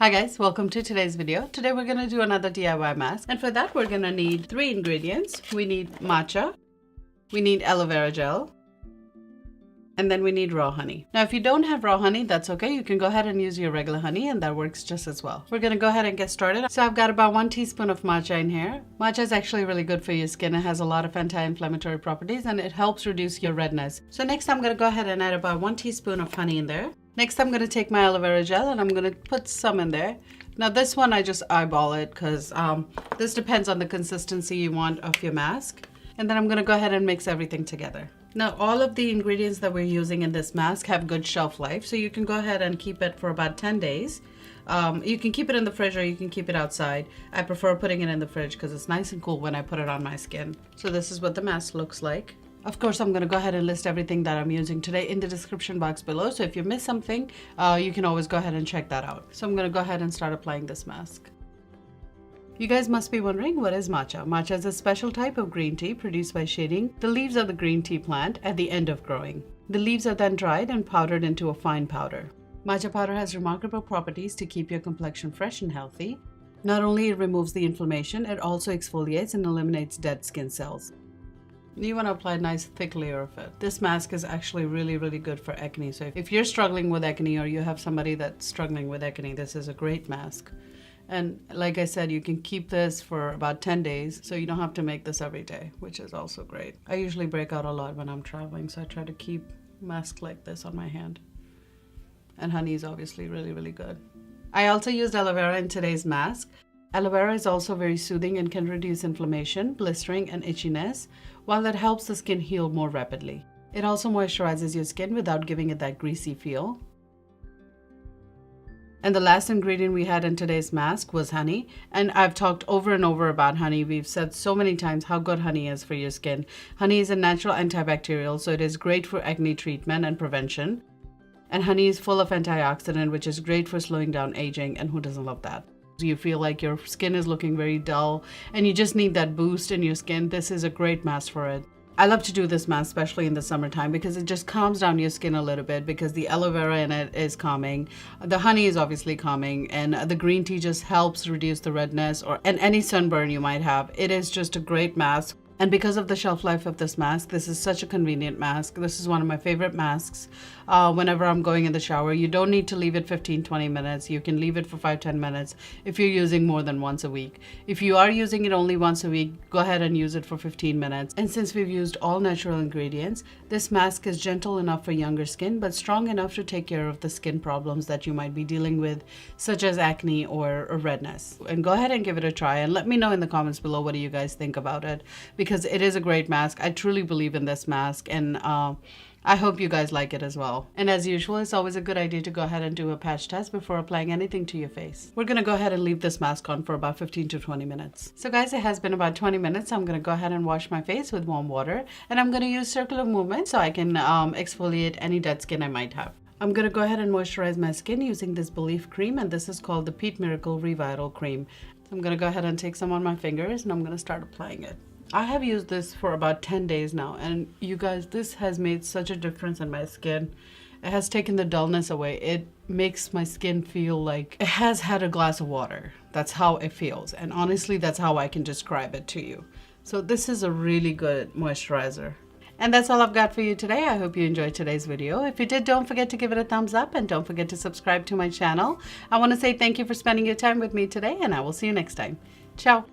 Hi guys, welcome to today's video. Today we're going to do another DIY mask, and for that we're going to need 3 ingredients. We need matcha, we need aloe vera gel, and then we need raw honey. Now if you don't have raw honey, that's okay. You can go ahead and use your regular honey and that works just as well. We're going to go ahead and get started. So I've got about 1 teaspoon of matcha in here. Matcha is actually really good for your skin. It has a lot of anti-inflammatory properties and it helps reduce your redness. So next I'm going to go ahead and add about 1 teaspoon of honey in there. Next, I'm going to take my aloe vera gel and I'm going to put some in there. Now this one, I just eyeball it because this depends on the consistency you want of your mask. And then I'm going to go ahead and mix everything together. Now, all of the ingredients that we're using in this mask have good shelf life. So you can go ahead and keep it for about 10 days. You can keep it in the fridge or you can keep it outside. I prefer putting it in the fridge because it's nice and cool when I put it on my skin. So this is what the mask looks like. Of course, I'm going to go ahead and list everything that I'm using today in the description box below. So if you missed something, you can always go ahead and check that out. So I'm going to go ahead and start applying this mask. You guys must be wondering, what is matcha? Matcha is a special type of green tea produced by shading the leaves of the green tea plant at the end of growing. The leaves are then dried and powdered into a fine powder. Matcha powder has remarkable properties to keep your complexion fresh and healthy. Not only it removes the inflammation, it also exfoliates and eliminates dead skin cells. You want to apply a nice thick layer of it. This mask is actually really good for acne. So if you're struggling with acne or you have somebody that's struggling with acne, this is a great mask. And like I said, you can keep this for about 10 days, so you don't have to make this every day, which is also great. I usually break out a lot when I'm traveling, so I try to keep masks like this on my hand. And honey is obviously really good. I also used aloe vera in today's mask. Aloe vera is also very soothing and can reduce inflammation, blistering, and itchiness, while it helps the skin heal more rapidly. It also moisturizes your skin without giving it that greasy feel. And the last ingredient we had in today's mask was honey. And I've talked over and over about honey. We've said so many times how good honey is for your skin. Honey is a natural antibacterial, so it is great for acne treatment and prevention. And honey is full of antioxidant, which is great for slowing down aging, and who doesn't love that? You feel like your skin is looking very dull and you just need that boost in your skin. This is a great mask for it. I love to do this mask, especially in the summertime, because it just calms down your skin a little bit because the aloe vera in it is calming. The honey is obviously calming, and the green tea just helps reduce the redness and any sunburn you might have. It is just a great mask. And because of the shelf life of this mask, this is such a convenient mask. This is one of my favorite masks. Whenever I'm going in the shower, you don't need to leave it 15-20 minutes. You can leave it for 5-10 minutes if you're using more than once a week. If you are using it only once a week, go ahead and use it for 15 minutes. And since we've used all natural ingredients, this mask is gentle enough for younger skin, but strong enough to take care of the skin problems that you might be dealing with, such as acne or redness. And go ahead and give it a try and let me know in the comments below what do you guys think about it, because it is a great mask. I truly believe in this mask, and I hope you guys like it as well. And as usual, it's always a good idea to go ahead and do a patch test before applying anything to your face. We're going to go ahead and leave this mask on for about 15 to 20 minutes. So guys, it has been about 20 minutes. I'm going to go ahead and wash my face with warm water, and I'm going to use circular movement so I can exfoliate any dead skin I might have. I'm going to go ahead and moisturize my skin using this Belief cream, and this is called the Pete Miracle Revital Cream. I'm going to go ahead and take some on my fingers, and I'm going to start applying it. I have used this for about 10 days now, and you guys, this has made such a difference in my skin. It has taken the dullness away. It makes my skin feel like it has had a glass of water. That's how it feels, and honestly, that's how I can describe it to you. So this is a really good moisturizer. And that's all I've got for you today. I hope you enjoyed today's video. If you did, don't forget to give it a thumbs up, and don't forget to subscribe to my channel. I want to say thank you for spending your time with me today, and I will see you next time. Ciao.